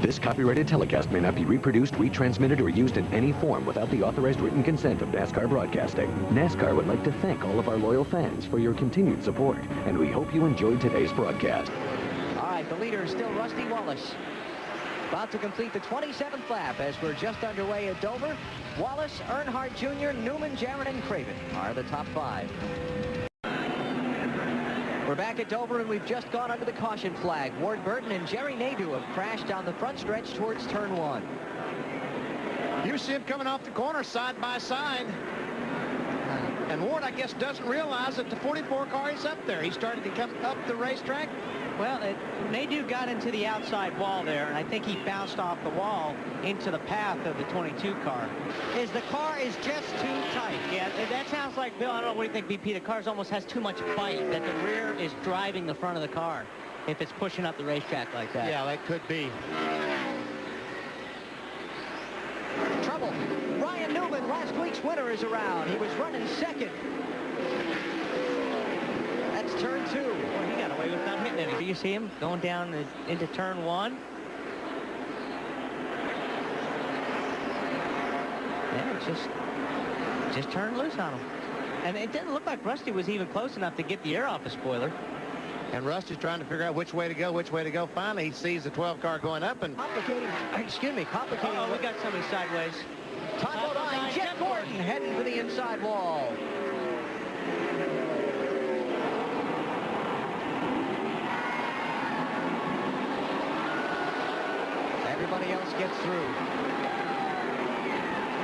This copyrighted telecast may not be reproduced, retransmitted, or used in any form without the authorized written consent of NASCAR Broadcasting. NASCAR would like to thank all of our loyal fans for your continued support, and we hope you enjoyed today's broadcast. All right, the leader is still Rusty Wallace. About to complete the 27th lap as we're just underway at Dover. Wallace, Earnhardt Jr., Newman, Jarrett, and Craven are the top 5. We're back at Dover, and we've just gone under the caution flag. Ward Burton and Jerry Nadeau have crashed down the front stretch towards turn 1. You see him coming off the corner side by side. And Ward, I guess, doesn't realize that the 44 car is up there. He started to come up the racetrack. Well, Nadeau got into the outside wall there, and I think he bounced off the wall into the path of the 22 car. The car is just too tight. Yeah, that sounds like, Bill, I don't know, what do you think, BP? The car almost has too much bite, that the rear is driving the front of the car if it's pushing up the racetrack like that. Yeah, that could be. Trouble. Ryan Newman, last week's winner, is around. He was running second. That's turn 2. Well, he got away with not hitting any. Do you see him going down into turn 1? Yeah, it's just turned loose on him. And it didn't look like Rusty was even close enough to get the air off the spoiler. And Rusty's trying to figure out which way to go, Finally, he sees the 12 car going up and... Complicating. Oh, we got somebody sideways. Todd Bodine, Jeff Gordon heading for the inside wall. Everybody else gets through.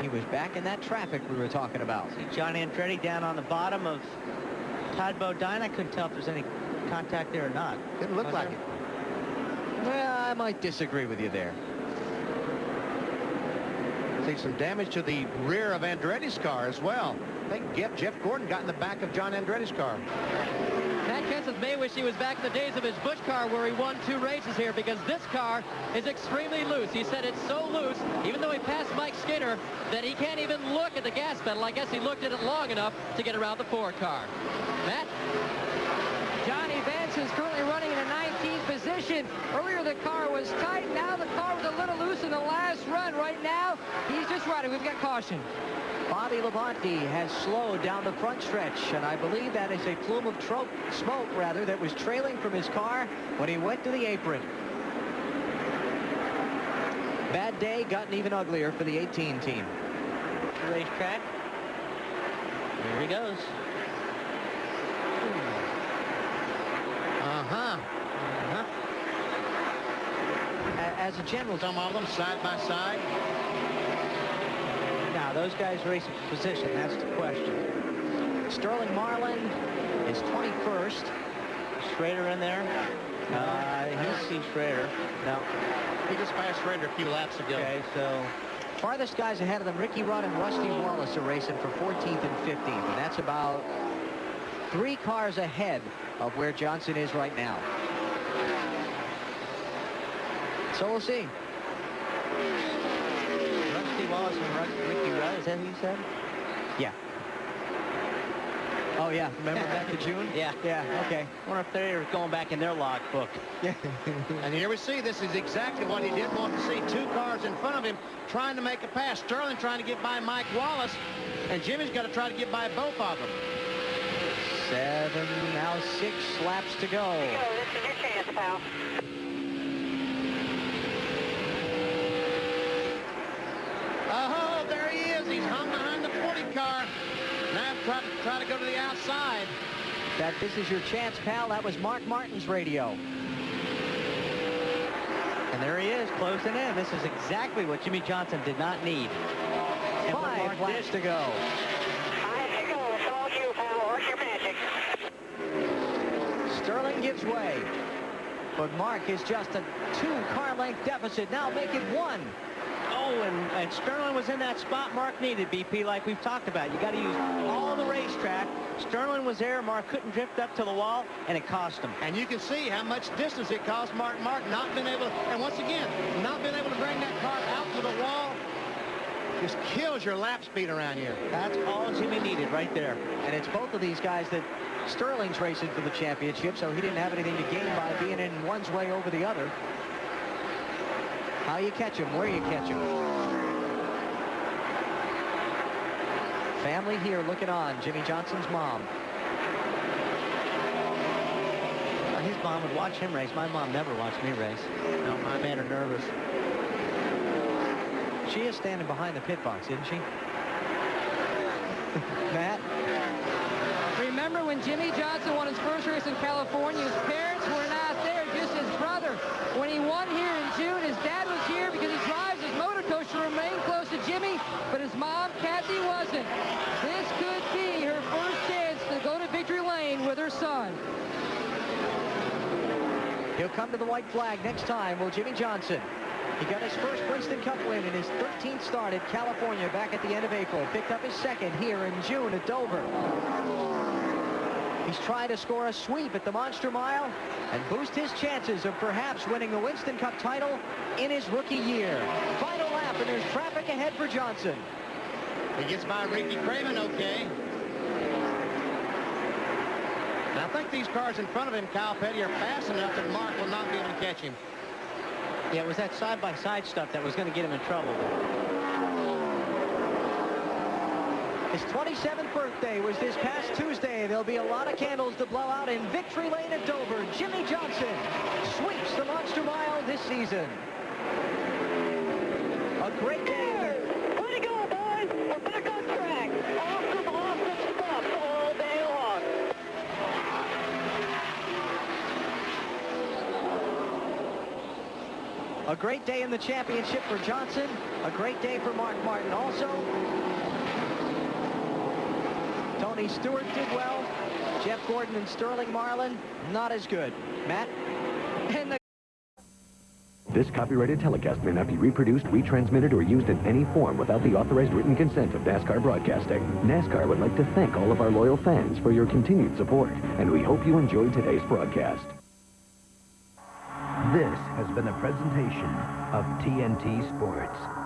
He was back in that traffic we were talking about. See John Andretti down on the bottom of Todd Bodine. I couldn't tell if there's any contact there or not. Didn't look like it. Well, I might disagree with you there. See some damage to the rear of Andretti's car as well. I think Jeff Gordon got in the back of John Andretti's car. Matt Kenseth may wish he was back in the days of his Busch car where he won 2 races here, because this car is extremely loose. He said it's so loose, even though he passed Mike Skinner, that he can't even look at the gas pedal. I guess he looked at it long enough to get around the 4 car. Matt? Johnny Vance is currently running in a 19th position. Earlier the car was tight. Now the car was a little loose in the last run. Right now, he's just running. We've got caution. Bobby Labonte has slowed down the front stretch, and I believe that is a plume of smoke, rather, that was trailing from his car when he went to the apron. Bad day, gotten even uglier for the 18 team. Racetrack. Here he goes. As a general, some of them side by side. Now, those guys race in position. That's the question. Sterling Marlin is 21st. Schrader in there? He sees Schrader. No. He just passed Schrader a few laps ago. Okay, so... Farthest guys ahead of them, Ricky Rudd and Rusty Wallace are racing for 14th and 15th, and that's about 3 cars ahead of where Johnson is right now. So we'll see. Rusty Wallace and Ricky Rudd, is that who you said? Yeah. Oh, yeah. Remember back to June? Yeah. Yeah, okay. I wonder if they're going back in their logbook. And here we see this is exactly what he did want to see. 2 cars in front of him trying to make a pass. Sterling trying to get by Mike Wallace, and Jimmy's got to try to get by both of them. 7, now 6 laps to go. Here you go. This is your chance, pal. Oh, there he is. He's hung behind the 40 car. Now try to go to the outside. That this is your chance, pal. That was Mark Martin's radio. And there he is, closing in. This is exactly what Jimmy Johnson did not need. And 5 laps to go. 5 to go. It's all you, pal. Work your magic. Sterling gives way. But Mark is just a 2-car length deficit. Now make it 1. Oh, and Sterling was in that spot Mark needed, BP, like we've talked about. You got to use all the racetrack. Sterling was there. Mark couldn't drift up to the wall, and it cost him. And you can see how much distance it cost Mark not being able to, and once again, not being able to bring that car out to the wall. Just kills your lap speed around here. That's all Jimmy needed right there. And it's both of these guys that Sterling's racing for the championship, so he didn't have anything to gain by being in one's way over the other. How you catch him, where you catch him. Family here looking on. Jimmy Johnson's mom. His mom would watch him race. My mom never watched me race. No, I made her nervous. She is standing behind the pit box, isn't she? Matt? Remember when Jimmy Johnson won his first race in California, his parents were not there, just his brother. When he won here in June, his dad was here because he drives his motor coach to remain close to Jimmy, but his mom, Kathy, wasn't. This could be her first chance to go to victory lane with her son. He'll come to the white flag next time, will Jimmy Johnson. He got his first Winston Cup win in his 13th start at California back at the end of April. Picked up his second here in June at Dover. He's trying to score a sweep at the Monster Mile and boost his chances of perhaps winning the Winston Cup title in his rookie year. Final lap, and there's traffic ahead for Johnson. He gets by Ricky Craven, okay. And I think these cars in front of him, Kyle Petty, are fast enough that Mark will not be able to catch him. Yeah, it was that side-by-side stuff that was going to get him in trouble. His 27th birthday was this past Tuesday. There'll be a lot of candles to blow out in victory lane at Dover. Jimmy Johnson sweeps the Monster Mile this season. A great day. Way to go, boys. We're back on track. Awesome stuff all day long. A great day in the championship for Johnson. A great day for Mark Martin also. Tony Stewart did well. Jeff Gordon and Sterling Marlin, not as good. Matt? And This copyrighted telecast may not be reproduced, retransmitted, or used in any form without the authorized written consent of NASCAR Broadcasting. NASCAR would like to thank all of our loyal fans for your continued support, and we hope you enjoyed today's broadcast. This has been a presentation of TNT Sports.